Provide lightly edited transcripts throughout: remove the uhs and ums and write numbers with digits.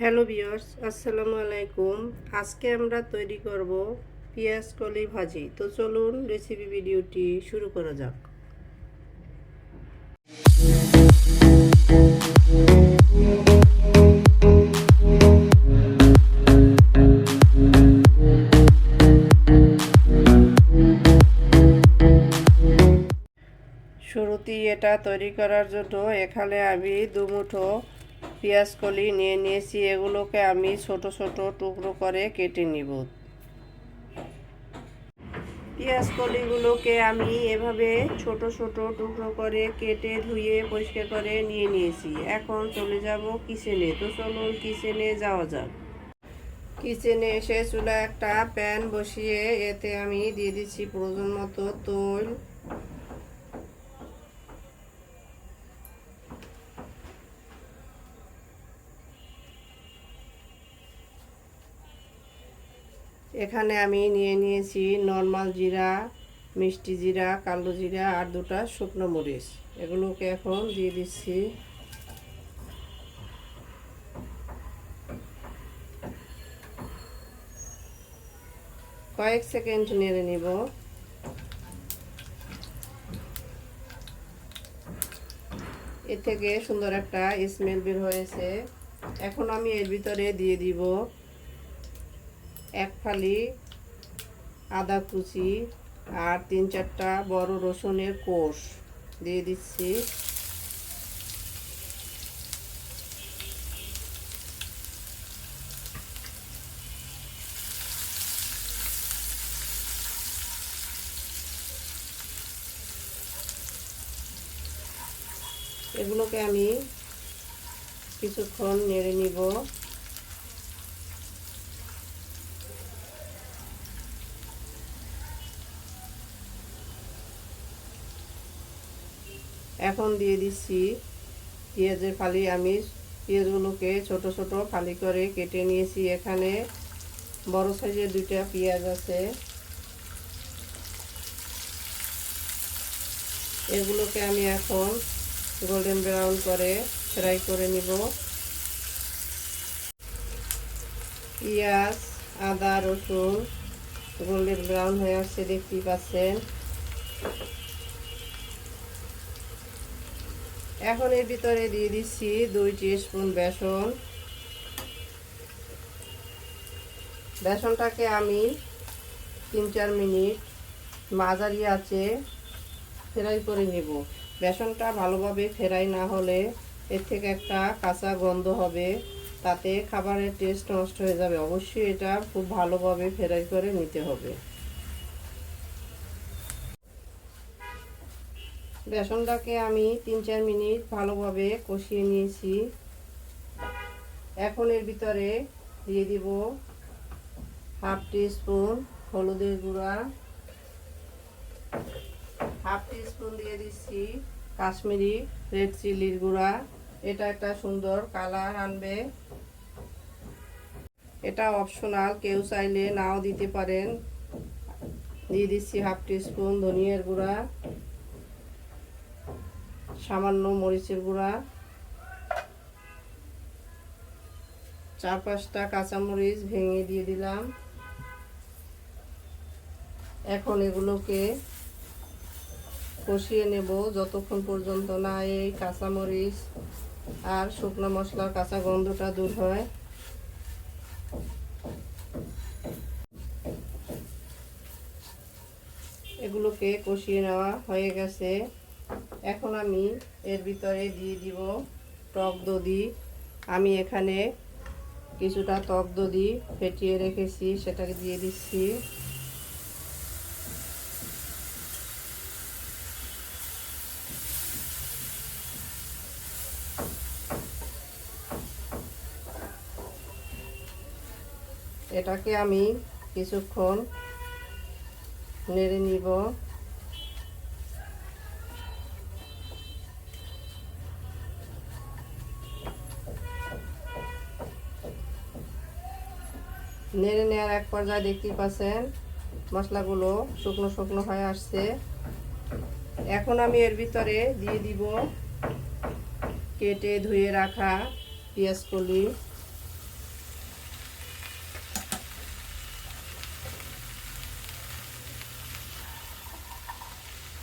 Hello viewers, আসসালামু আলাইকুম। আজকে আমরা তৈরি করব পেঁয়াজ কলি ভাজি। তো চলুন রেসিপি ভিডিওটি শুরু করা যাক। শুরুতেই এটা তৈরি করার জন্য এখানে আমি দুমুঠো পেঁয়াজ কলি নিয়ে নিয়েছি। এগুলোকে আমি ছোট ছোট টুকরো করে কেটে নিব। পেঁয়াজ কলিগুলোকে আমি এভাবে ছোট ছোট টুকরো করে কেটে ধুয়ে পরিষ্কার করে নিয়ে নিয়েছি। এখন চলে যাব কিচেনে। তো চলুন কিচেনে যাওয়া যাক। কিচেনে এসে চুলায় একটা প্যান বসিয়ে এতে আমি দিয়ে দিচ্ছি প্রয়োজন মতো তেল। এখানে আমি নিয়ে নিয়েছি নর্মাল জিরা, মিষ্টি জিরা, কালো জিরা আর দুটো শুকনো মরিচ। এগুলোকে এখন দিয়ে দিচ্ছি। কয়েক সেকেন্ড নেড়ে নিব। এর থেকে সুন্দর একটা স্মেল বের হয়েছে। এখন আমি এর ভিতরে দিয়ে দিব এক ফালি আদা কুচি আর 3-4টা বড় রসুনের কোষ দিয়ে দিচ্ছি। এগুলোকে আমি কিছুক্ষণ নেড়ে নিব। এখন দিয়ে দিচ্ছি পেঁয়াজের ফালি। আমি পেঁয়াজগুলোকে ছোট ছোট ফালি করে কেটে নিয়েছি। এখানে বড় সাইজের 2টা পেঁয়াজ আছে। এগুলোকে আমি এখন গোল্ডেন ব্রাউন করে ফ্রাই করে নিব। পেঁয়াজ, আদা, রসুন গোল্ডেন ব্রাউন হয়ে আসছে, দেখতেই পাচ্ছেন। এখন এর ভিতরে দিয়ে দিচ্ছি 2 টিস্পুন বেসন। বেসনটাকে আমি 3-4 মিনিট মাঝারি আঁচে ফ্রাই করে নেব। বেসনটা ভালোভাবে ফ্রাই না হলে এর থেকে একটা কাঁচা গন্ধ হবে, তাতে খাবারের টেস্ট নষ্ট হয়ে যাবে। অবশ্যই এটা খুব ভালোভাবে ফ্রাই করে নিতে হবে। বেসনটাকে আমি 3-4 মিনিট ভালোভাবে কষিয়ে নিয়েছি। এখন এর ভিতরে দিয়ে দিব হাফ টিস্পুন হলুদের গুঁড়া, হাফ টিস্পুন দিয়ে দিচ্ছি কাশ্মীরি রেড চিলির গুঁড়া। এটা একটা সুন্দর কালার আনবে। এটা অপশনাল, কেউ চাইলে নাও দিতে পারেন। দিয়ে দিচ্ছি হাফ টিস্পুন ধনিয়ার গুঁড়া, সামান্য মরিচের গুঁড়া, 4-5টা কাঁচামরিচ ভেঙে দিয়ে দিলাম। এখন এগুলোকে কষিয়ে নেব যতক্ষণ পর্যন্ত না এই কাঁচামরিচ আর শুকনো মশলার কাঁচা গন্ধটা দূর হয়। এগুলোকে কষিয়ে নেওয়া হয়ে গেছে। এখন আমি এর ভিতরে দিয়ে দিব টক দধি। আমি এখানে কিছুটা টক দধি ফেটিয়ে রেখেছি, সেটাকে দিয়ে দিচ্ছি। এটাকে আমি কিছুক্ষণ নেড়ে নিব। নেড়ে নেওয়ার এক পর্যায়ে দেখতেই পাচ্ছেন মশলাগুলো শুকনো শুকনো হয়ে আসছে। এখন আমি এর ভিতরে দিয়ে দিব কেটে ধুয়ে রাখা পেঁয়াজ কলি।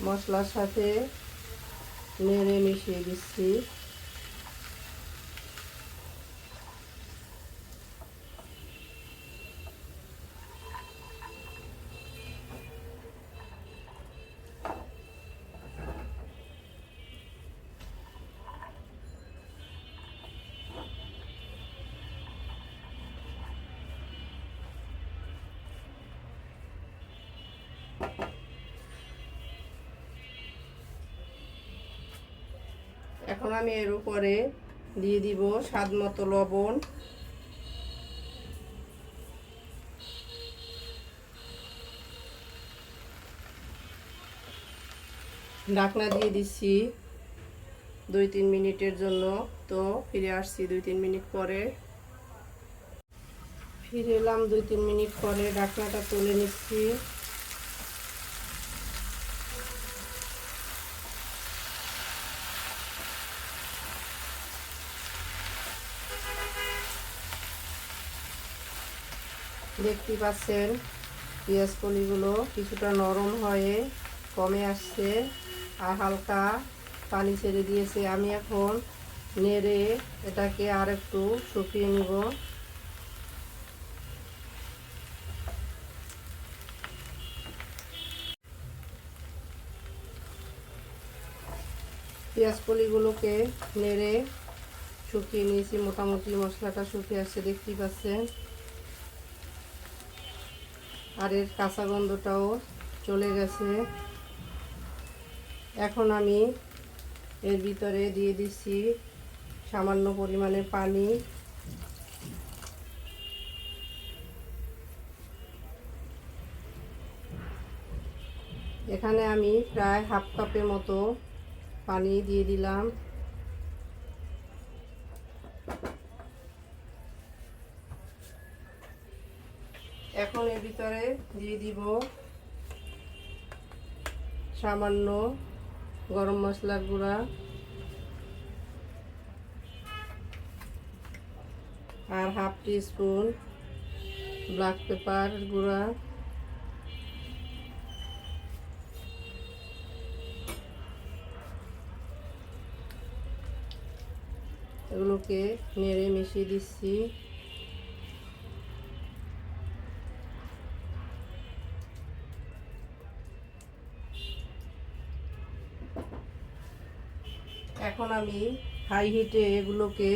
মশলার সাথে নেড়ে মিশিয়ে দিচ্ছি। এখন আমি এর উপরে দিয়ে দিব স্বাদ মতো লবণ, ঢাকনা দিয়ে দিচ্ছি 2-3 মিনিটের জন্য। তো ফিরে আসছি 2-3 মিনিট পরে। ফিরে এলাম 2-3 মিনিট পরে, ঢাকনাটা তুলে নিচ্ছি। দেখতে পাচ্ছেন পেঁয়াজ কলিগুলো কিছুটা নরম হয়ে কমে আসছে আর হালকা পানি ছেড়ে দিয়েছে। আমি এখন নেড়ে এটাকে আর একটু শুকিয়ে নিব। পেঁয়াজ কলিগুলোকে নেড়ে শুকিয়ে নিয়েছি, মোটামুটি মশলাটা শুকিয়ে আসছে দেখতেই পাচ্ছেন। আর এর কাঁচা গন্ধটাও চলে গেছে। এখন আমি এর ভিতরে দিয়ে দিচ্ছি সামান্য পরিমাণে পানি। এখানে আমি প্রায় হাফ কাপের মতো পানি দিয়ে দিলাম। এখন এর ভিতরে দিয়ে দিব সামান্য গরম মশলার গুঁড়া আর হাফ টিস্পুন ব্ল্যাক পেপার গুঁড়া। এগুলোকে নেড়ে মিশিয়ে দিচ্ছি। এখন আমি হাই হিটে এগুলোকে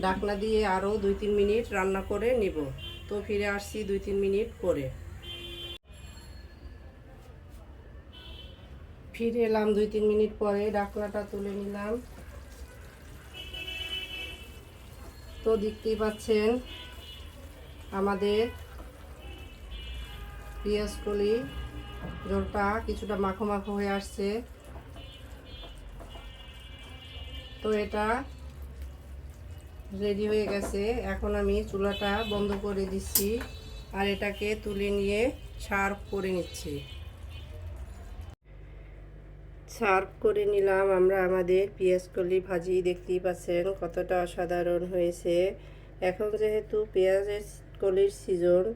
ঢাকনা দিয়ে আরও 2-3 মিনিট রান্না করে নিব। তো ফিরে আসছি 2-3 মিনিট পরে। ফিরে এলাম 2-3 মিনিট পরে, ঢাকনাটা তুলে নিলাম। তো দেখতেই পাচ্ছেন আমাদের পেঁয়াজ কলি ঝোলটা কিছুটা মাখো মাখো হয়ে আসছে। তো এটা রেডি হয়ে গেছে। এখন আমি চুলাটা বন্ধ করে দিচ্ছি আর এটাকে তুলে নিয়ে সার্ভ করে নিচ্ছি। সার্ভ করে নিলাম আমরা আমাদের পেঁয়াজ কলি ভাজি। দেখতেই পাচ্ছেন কতটা অসাধারণ হয়েছে। এখন যেহেতু পেঁয়াজের কলির সিজন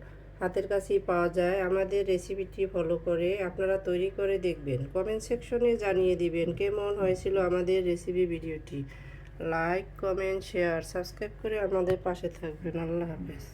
হাতের কাছেই পাওয়া যায়, আমাদের রেসিপিটি ফলো করে আপনারা তৈরি করে দেখবেন। কমেন্ট সেকশনে জানিয়ে দিবেন কেমন হয়েছিল আমাদের রেসিপি ভিডিওটি। লাইক, কমেন্ট, শেয়ার, সাবস্ক্রাইব করে আমাদের পাশে থাকবেন। আল্লাহ হাফেজ।